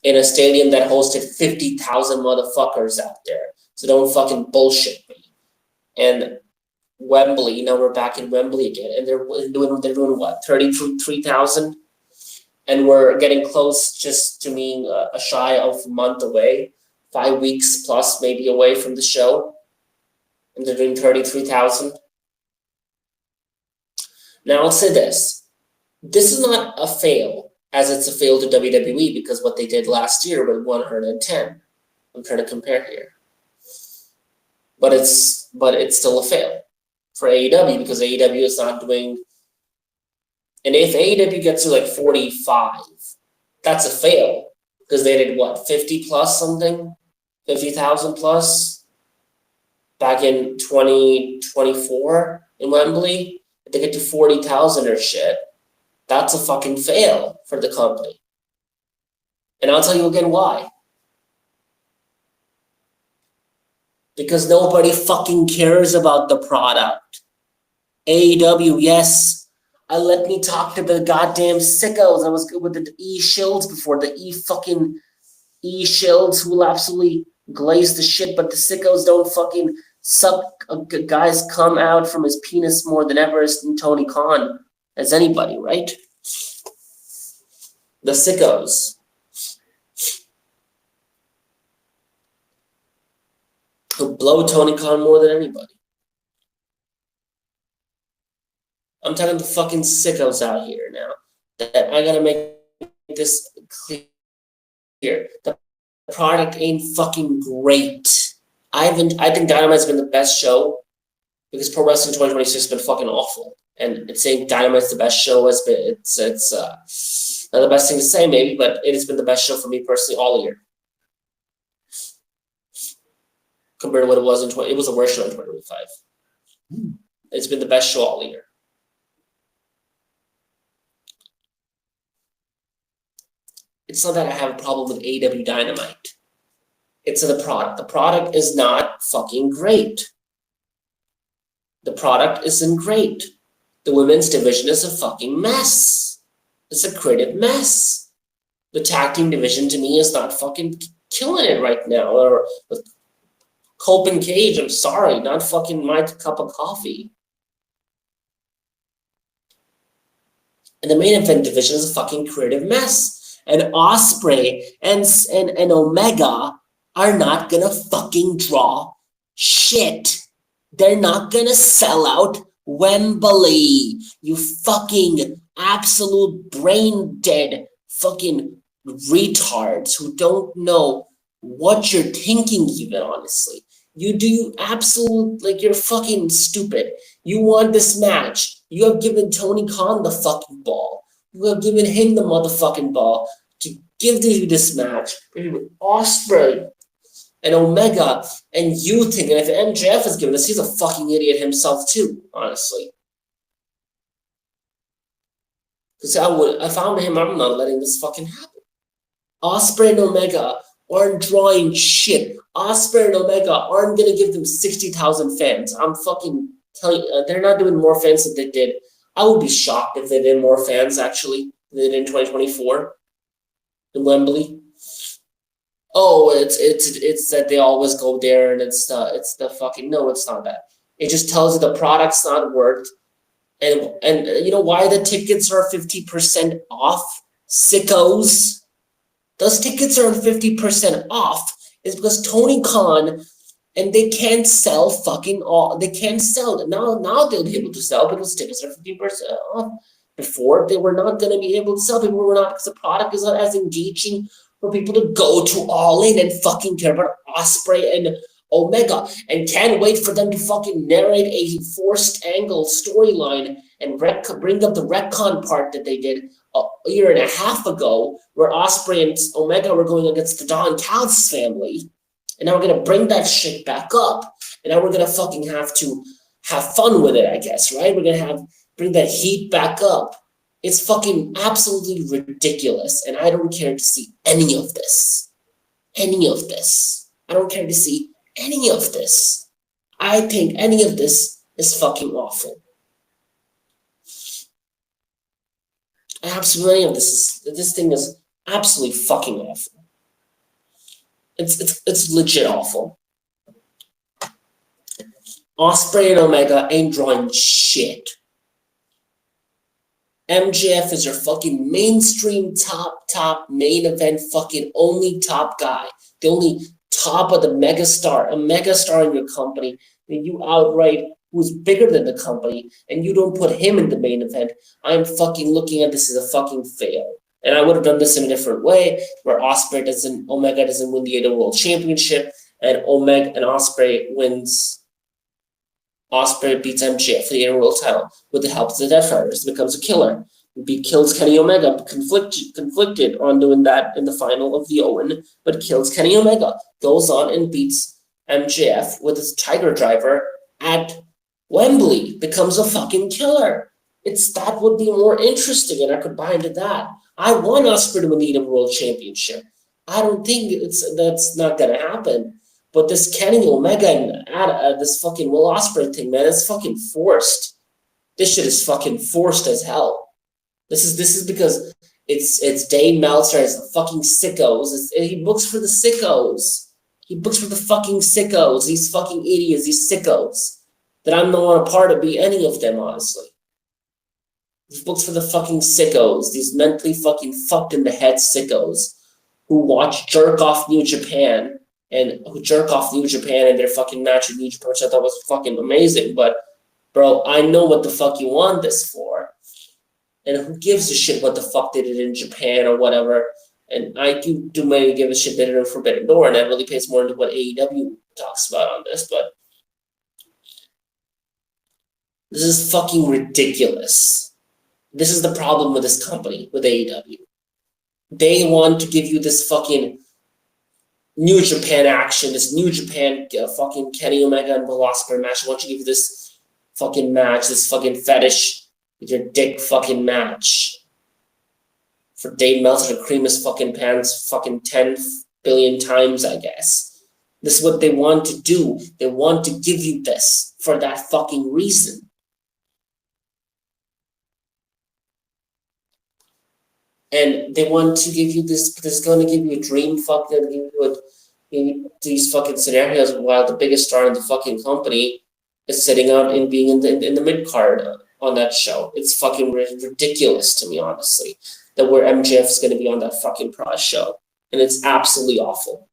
In a stadium that hosted 50,000 motherfuckers out there. So don't fucking bullshit me. And Wembley, now we're back in Wembley again, and they're doing what, 33,000? And we're getting close just to being a shy of a month away, 5 weeks plus maybe away from the show. And they're doing 33,000. Now I'll say this. This is not a fail, as it's a fail to WWE, because what they did last year with 110. I'm trying to compare here. But it's still a fail for AEW, because AEW is not doing. And if AEW gets to like 45, that's a fail, because they did what, 50 plus something, 50,000 plus back in 2024 in Wembley. If they get to 40,000 or shit, that's a fucking fail for the company. And I'll tell you again why. Because nobody fucking cares about the product. AEW, yes. Let me talk to the goddamn sickos. I was good with the E-Shields before. The E-fucking E-Shields who will absolutely glaze the shit, but the sickos don't fucking suck a guy's cum out from his penis more than ever as Tony Khan as anybody, right? The sickos. Who blow Tony Khan more than anybody. I'm talking the fucking sickos out here now. That I gotta make this clear. The product ain't fucking great. I think Dynamite's been the best show because Pro Wrestling 2026 has been fucking awful. And saying Dynamite's the best show has been it's not the best thing to say maybe, but it has been the best show for me personally all year. Compared to what it was in it was the worst show in 2025. It's been the best show all year. It's not that I have a problem with AEW Dynamite. It's the product. The product is not fucking great. The product isn't great. The women's division is a fucking mess. It's a creative mess. The tag team division to me is not fucking killing it right now. Or with Cope and Cage, I'm sorry, not fucking my cup of coffee. And the main event division is a fucking creative mess. And Ospreay and Omega are not gonna fucking draw shit. They're not gonna sell out Wembley. You fucking absolute brain dead fucking retards who don't know what you're thinking even, honestly. You absolute, like, you're fucking stupid. You want this match. You have given Tony Khan the fucking ball. You have given him the motherfucking ball to give you this match. Ospreay and Omega, and you think, and if MJF is giving this, he's a fucking idiot himself too, honestly. Because if I'm him, I'm not letting this fucking happen. Ospreay and Omega aren't drawing shit. Ospreay and Omega aren't gonna give them 60,000 fans. I'm fucking telling you, they're not doing more fans than they did I would be shocked if they did more fans actually than they did in 2024 in Wembley. Oh, it's that they always go there and it's the fucking no, it's not that. It just tells you the product's not worth. And you know why the tickets are 50% off? Sickos. Those tickets are 50% off is because Tony Khan and they can't sell fucking all. They can't sell it now. They'll be able to sell because tickets are 50% off. Before they were not going to be able to sell. People were not because the product is not as engaging for people to go to All In and fucking care about Osprey and Omega and can't wait for them to fucking narrate a forced angle storyline and bring up the retcon part that they did a year and a half ago where Osprey and Omega were going against the Don Callis family. And now we're going to bring that shit back up. And now we're going to fucking have to have fun with it, I guess, right? We're going to bring that heat back up. It's fucking absolutely ridiculous. And I don't care to see any of this. Any of this. I don't care to see any of this. I think any of this is fucking awful. Absolutely, any of this thing is absolutely fucking awful. It's legit awful. Osprey and Omega ain't drawing shit. MJF is your fucking mainstream top main event fucking only top guy. The only top of the megastar, a megastar in your company, and you outright who's bigger than the company, and you don't put him in the main event. I'm fucking looking at this as a fucking fail. And I would have done this in a different way, where Omega doesn't win the AEW World Championship, and Osprey beats MJF for the AEW World title with the help of the Death Riders, becomes a killer. Kills Kenny Omega, conflicted on doing that in the final of the Owen, but kills Kenny Omega, goes on and beats MJF with his Tiger Driver at Wembley, becomes a fucking killer. That would be more interesting, and I could buy into that. I want Osprey to win the AEW World Championship. I don't think that's not gonna happen. But this Kenny Omega and this fucking Will Ospreay thing, man, it's fucking forced. This shit is fucking forced as hell. This is because it's Dave Meltzer, it's the fucking sickos. He books for the sickos. He books for the fucking sickos. These fucking idiots, these sickos. That I'm not a part of any of them, honestly. He books for the fucking sickos. These mentally fucking fucked in the head sickos who watch Jerk Off New Japan and who jerk off New Japan and their fucking match with New Japan, which I thought was fucking amazing. But, bro, I know what the fuck you want this for. And who gives a shit what the fuck they did in Japan or whatever. And I do maybe give a shit they did in Forbidden Door, and that really pays more into what AEW talks about on this. But this is fucking ridiculous. This is the problem with this company, with AEW. They want to give you this fucking New Japan action, this New Japan fucking Kenny Omega and Will Ospreay match. I want you to give you this fucking match, this fucking fetish with your dick fucking match. For Dave Meltzer to cream his fucking pants fucking 10 billion times, I guess. This is what they want to do. They want to give you this for that fucking reason. And they want to give you this, but it's going to give you a dream fuck, they're going to give you these fucking scenarios while the biggest star in the fucking company is sitting out and being in the mid-card on that show. It's fucking ridiculous to me, honestly, that where MJF is going to be on that fucking prize show. And it's absolutely awful.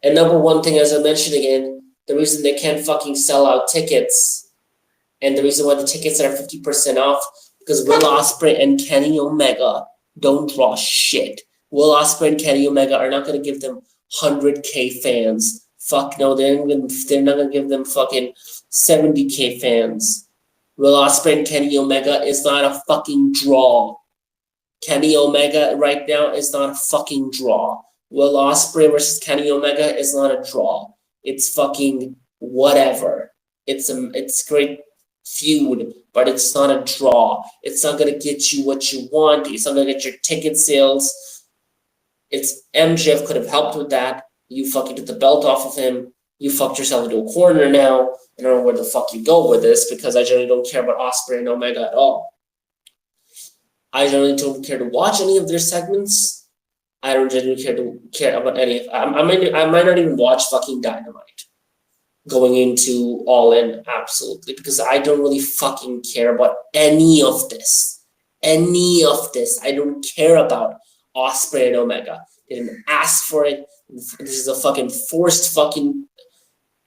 And number one thing, as I mentioned again, the reason they can't fucking sell out tickets and the reason why the tickets are 50% off because Will Ospreay and Kenny Omega don't draw shit. Will Ospreay and Kenny Omega are not going to give them 100K fans. Fuck no, they're not going to give them fucking 70K fans. Will Ospreay and Kenny Omega is not a fucking draw. Kenny Omega right now is not a fucking draw. Will Ospreay versus Kenny Omega is not a draw. It's fucking whatever. It's great feud, but it's not a draw. It's not gonna get you what you want. It's not gonna get your ticket sales. It's MJF could have helped with that. You fucking took the belt off of him. you fucked yourself into a corner now. I don't know where the fuck you go with this because I generally don't care about Ospreay and Omega at all. I generally don't care to watch any of their segments. I don't generally care about any of. I might not even watch fucking Dynamite going into All In, absolutely, because I don't really fucking care about any of this. Any of this. I don't care about Ospreay and Omega. They didn't ask for it. This is a fucking forced fucking.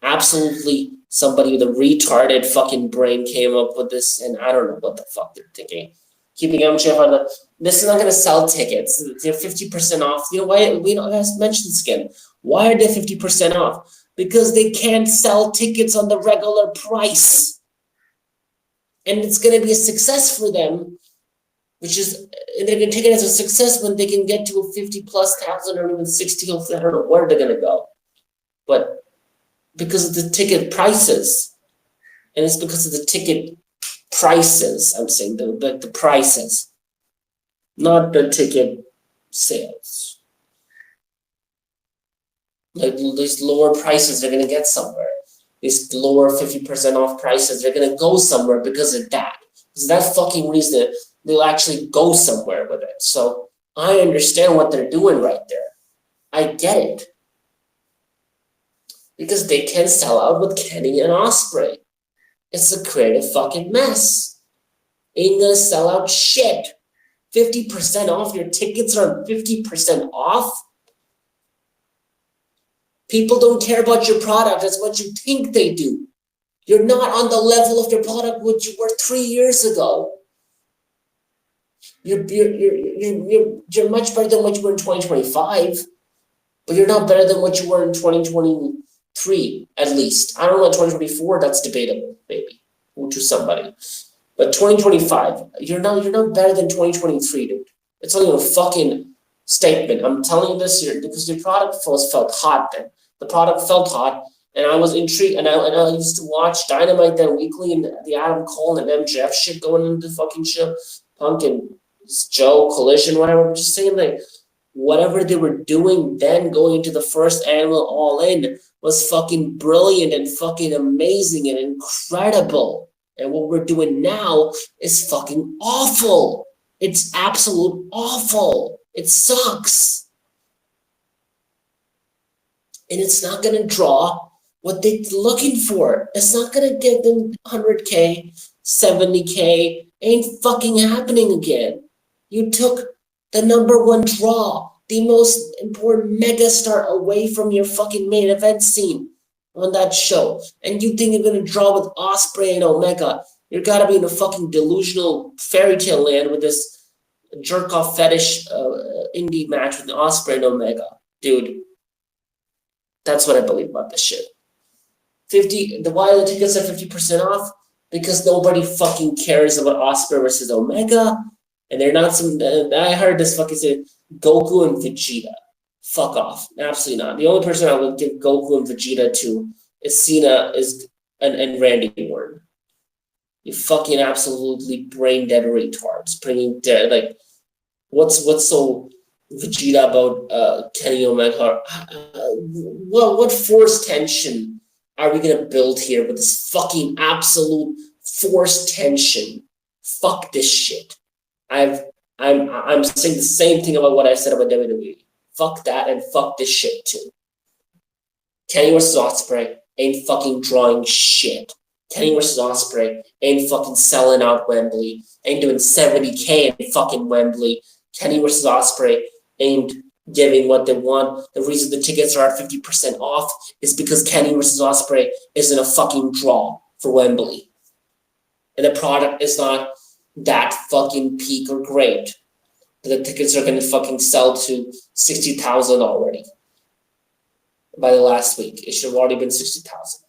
Absolutely, somebody with a retarded fucking brain came up with this, and I don't know what the fuck they're thinking. Keeping MJF on the. This is not going to sell tickets. They're 50% off. You know why? We don't mention this again. Why are they 50% off? Because they can't sell tickets on the regular price, and it's going to be a success for them. Which is, they're going to take it as a success when they can get to a 50,000+ or even 60. I don't know where they're going to go, but because of the ticket prices, and it's because of the ticket prices. I'm saying the prices, not the ticket sales. Like these lower prices, they're gonna get somewhere. These lower 50% off prices, they're gonna go somewhere because of that. Because that fucking reason, they'll actually go somewhere with it. So I understand what they're doing right there. I get it. Because they can sell out with Kenny and Ospreay. It's a creative fucking mess. Ain't gonna sell out shit. 50% off. Your tickets are 50% off. People don't care about your product as much as you think they do. You're not on the level of your product which you were 3 years ago. You're much better than what you were in 2025, but you're not better than what you were in 2023, at least. I don't know, 2024, that's debatable, maybe, to somebody. But 2025, you're not better than 2023, dude. It's only a fucking statement. I'm telling you this here because your product felt hot then. The product felt hot, and I was intrigued, and I used to watch Dynamite then weekly, and the Adam Cole and MJF shit going into the fucking show, Punk and Joe, Collision, whatever. I'm just saying, like, whatever they were doing then going into the first annual All In was fucking brilliant and fucking amazing and incredible. And what we're doing now is fucking awful. It's absolute awful. It sucks. And it's not going to draw what they're looking for. It's not going to get them 100K, 70K. Ain't fucking happening again. You took the number one draw, the most important megastar away from your fucking main event scene on that show. And you think you're going to draw with Ospreay and Omega. You're got to be in a fucking delusional fairy tale land with this jerk-off fetish indie match with Ospreay and Omega. Dude, that's what I believe about this shit. Why the tickets are 50% off? Because nobody fucking cares about Ospreay versus Omega. And they're not some. I heard this fucking say Goku and Vegeta. Fuck off. Absolutely not. The only person I would give Goku and Vegeta to is Cena and Randy Orton. You fucking absolutely brain dead retards. Bringing dead, like, what's so Vegeta about Kenny Omega? What forced tension are we gonna build here with this fucking absolute forced tension? Fuck this shit. I'm saying the same thing about what I said about WWE. Fuck that and fuck this shit too. Kenny versus Ospreay ain't fucking drawing shit. Kenny versus Ospreay ain't fucking selling out Wembley. Ain't doing 70K in fucking Wembley. Kenny versus Ospreay ain't giving what they want. The reason the tickets are at 50% off is because Kenny versus Ospreay isn't a fucking draw for Wembley. And the product is not that fucking peak or great. The tickets are going to fucking sell to 60,000 already. By the last week. It should have already been 60,000.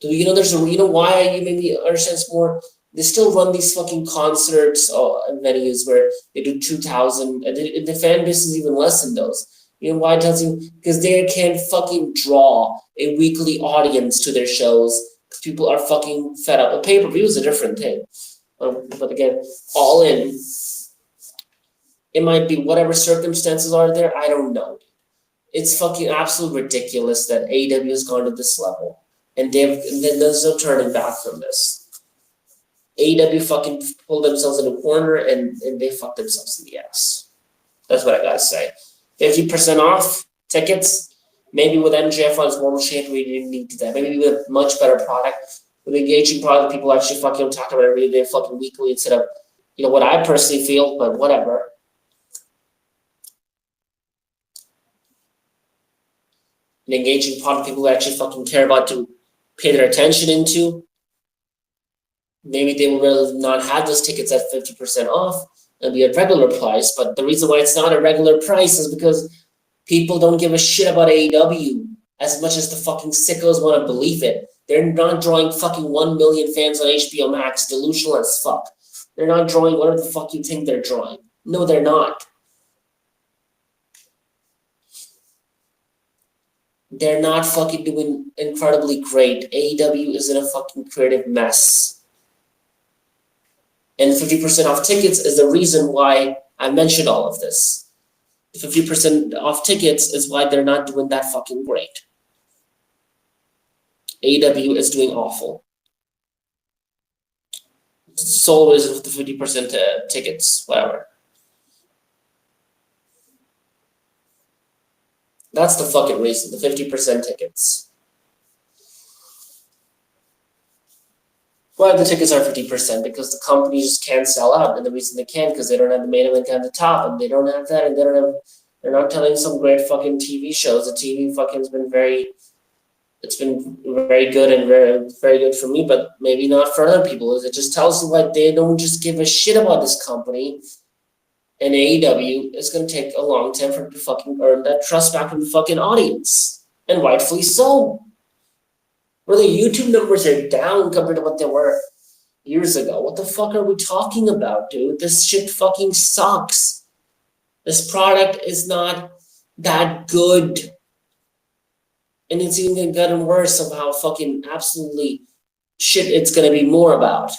There's a why you maybe understand more. They still run these fucking concerts and venues where they do 2,000, and the fan base is even less than those. You know why it tells you? Because they can't fucking draw a weekly audience to their shows. Because people are fucking fed up. A pay-per-view is a different thing. But again, All In, it might be whatever circumstances are there. I don't know. it's fucking absolutely ridiculous that AEW has gone to this level. And there's no turning back from this. AEW fucking pulled themselves in a corner and they fucked themselves in the ass. That's what I gotta say. 50% off tickets. Maybe with MJF on his normal shape, we didn't need that. Maybe with a much better product, with engaging product, people actually fucking talk about it every day, fucking weekly, instead of, what I personally feel, but whatever. An engaging product people actually fucking care about to pay their attention into. Maybe they would rather not have those tickets at 50% off and be at regular price. But the reason why it's not a regular price is because people don't give a shit about AEW as much as the fucking sickos want to believe it. They're not drawing fucking 1 million fans on HBO Max, delusional as fuck. They're not drawing whatever the fuck you think they're drawing. No, they're not. They're not fucking doing incredibly great. AEW is in a fucking creative mess. And 50% off tickets is the reason why I mentioned all of this. 50% off tickets is why they're not doing that fucking great. AEW is doing awful. So is with the 50% tickets, whatever. That's the fucking reason, the 50% tickets. Why the tickets are 50%? Because the company just can't sell out, and the reason they can't because they don't have the main event at the top, and they don't have that, and they're not telling some great fucking TV shows. The TV fucking has been very good and very, very good for me, but maybe not for other people. It just tells you like they don't just give a shit about this company. And AEW is going to take a long time for them to fucking earn that trust back from the fucking audience. And rightfully so. Where the YouTube numbers are down compared to what they were years ago. What the fuck are we talking about, dude? This shit fucking sucks. This product is not that good. And it's even gotten worse of how fucking absolutely shit it's going to be more about.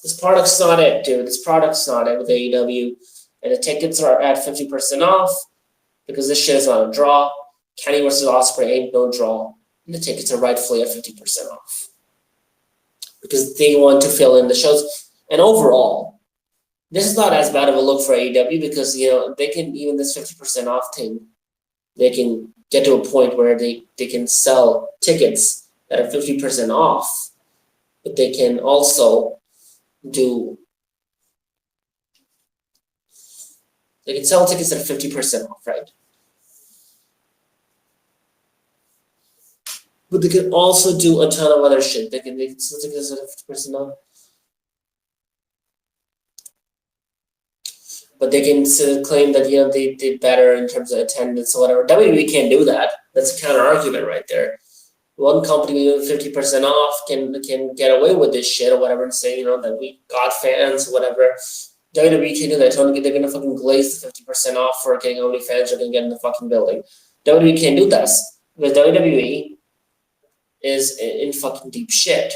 This product's not it, dude. This product's not it with AEW. And the tickets are at 50% off because this shit is not a draw. Kenny versus Ospreay ain't no draw. And the tickets are rightfully at 50% off. Because they want to fill in the shows. And overall, this is not as bad of a look for AEW because, they can, even this 50% off thing, they can get to a point where they can sell tickets that are 50% off. But they can also they can sell tickets at 50% off, right? But they can also do a ton of other shit. They can sell tickets at 50% off. But they can still claim that, they did better in terms of attendance or whatever. WWE can't do that. That's a counter argument right there. One company with 50% off can get away with this shit or whatever and say, that we got fans or whatever. WWE can do that. They're going to fucking glaze the 50% off for getting how many fans are going to get in the fucking building. WWE can't do this because WWE is in fucking deep shit.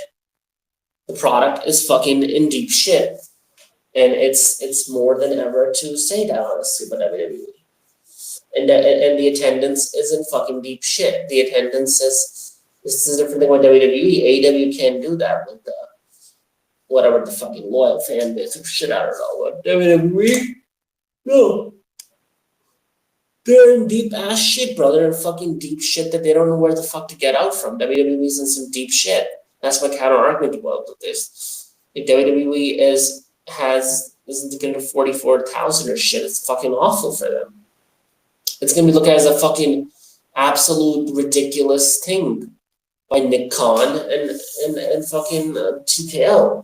The product is fucking in deep shit. And it's more than ever to say that, honestly, about WWE. And the attendance is in fucking deep shit. The attendance is... This is a different thing with WWE. AEW can't do that with whatever the fucking loyal fan base or shit, I don't know. With WWE, no. They're in deep ass shit, bro. They're in fucking deep shit that they don't know where the fuck to get out from. WWE's in some deep shit. That's my counter argument about this. If WWE isn't getting to 44,000 or shit, it's fucking awful for them. It's gonna be looked at as a fucking absolute ridiculous thing by Nick Khan and fucking TKO.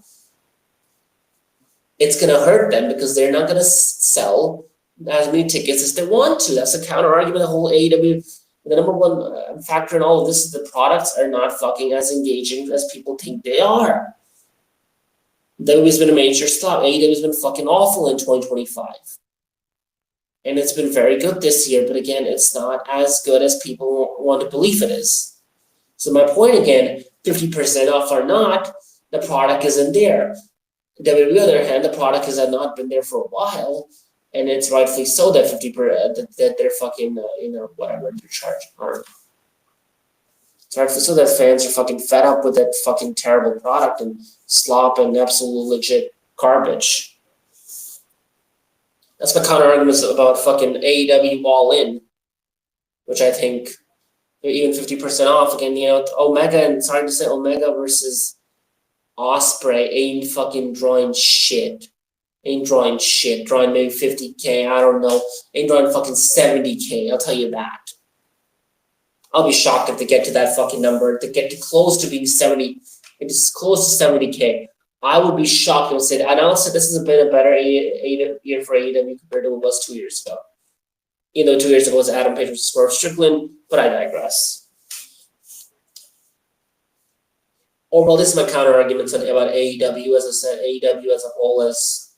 It's going to hurt them because they're not going to sell as many tickets as they want to. That's a counter argument. The whole AEW, the number one factor in all of this is the products are not fucking as engaging as people think they are. WWE's been a major stop. AEW's been fucking awful in 2025. And it's been very good this year, but again, it's not as good as people want to believe it is. So my point again, 50% off or not, the product isn't there. WWE, on the other hand, the product has not been there for a while, and it's rightfully so that 50% that they're fucking whatever they're charging, or it's rightfully so that fans are fucking fed up with that fucking terrible product and slop and absolute legit garbage. That's my counter arguments about fucking AEW All In, which I think they're even 50% off. Again, Omega, and sorry to say, Omega versus Osprey ain't fucking drawing shit. Ain't drawing shit. Drawing maybe 50K, I don't know. Ain't drawing fucking 70K, I'll tell you that. I'll be shocked if they get to that fucking number. To get to close to being 70, it's close to 70K. I would be shocked if they said, and I'll say this is a bit of better year for AEW compared to what it was 2 years ago. 2 years ago was Adam Page versus Swerve Strickland, but I digress. Overall, this is my counter arguments about AEW. As I said, AEW as a whole is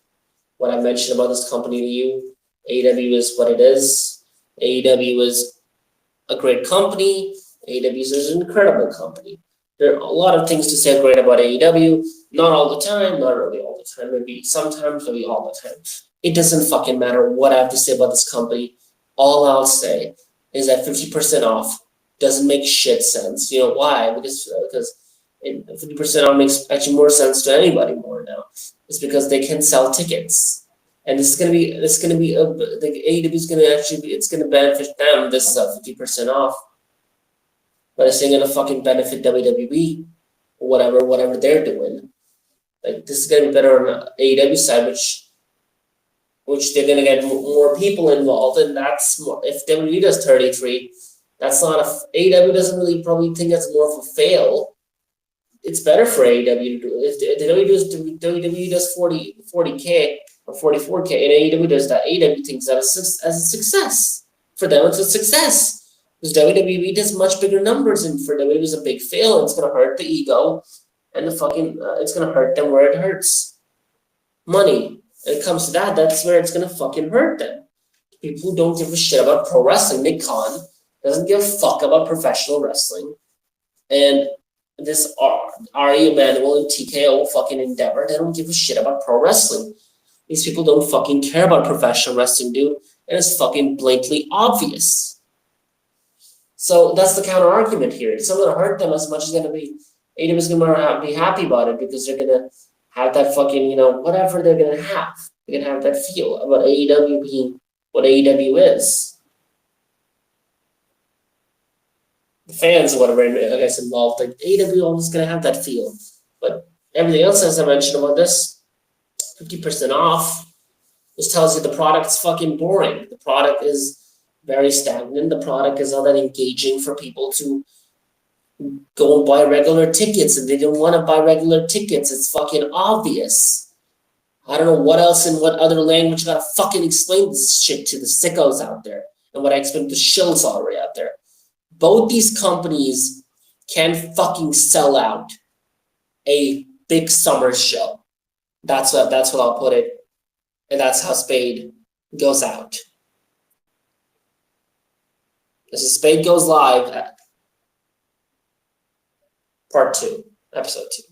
what I mentioned about this company to you. AEW is what it is. AEW is a great company. AEW is an incredible company. There are a lot of things to say great about AEW. Not all the time, not really all the time. Maybe sometimes, maybe all the time. It doesn't fucking matter what I have to say about this company. All I'll say is that 50% off doesn't make shit sense. You know why? Because 50% off makes actually more sense to anybody more now. It's because they can sell tickets, and the AEW is it's gonna benefit them. This is 50% off, but it's gonna fucking benefit WWE or whatever they're doing. Like, this is gonna be better on the AEW side, which they're gonna get more people involved, and that's more, if WWE does 33, that's not AEW doesn't really probably think that's more of a fail. It's better for AEW to do it. If WWE does 40K or 44K, and AEW does that, AEW thinks that as a success. For them, it's a success. Because WWE does much bigger numbers, and for WWE, it's a big fail, and it's going to hurt the ego, and it's going to hurt them where it hurts. Money. When it comes to that, that's where it's going to fucking hurt them. People who don't give a shit about pro wrestling. Nick Khan doesn't give a fuck about professional wrestling. And this Ari Emanuel and TKO fucking Endeavor, they don't give a shit about pro wrestling. These people don't fucking care about professional wrestling, dude. And it's fucking blatantly obvious. So that's the counter argument here. It's not going to hurt them as much as going to be. AEW is going to be happy about it because they're going to have that fucking, whatever they're going to have. They're going to have that feel about AEW being what AEW is. The fans or whatever, I guess, involved, like AEW always going to have that feel. But everything else, as I mentioned about this, 50% off, just tells you the product's fucking boring. The product is very stagnant. The product is not that engaging for people to go and buy regular tickets, and they don't want to buy regular tickets. It's fucking obvious. I don't know what else in what other language I gotta fucking explain this shit to the sickos out there, and what I explained to shills already out there. Both these companies can fucking sell out a big summer show. That's what I'll put it, and that's how Spade goes out. This is Spade Goes Live, Part 2, Episode 2.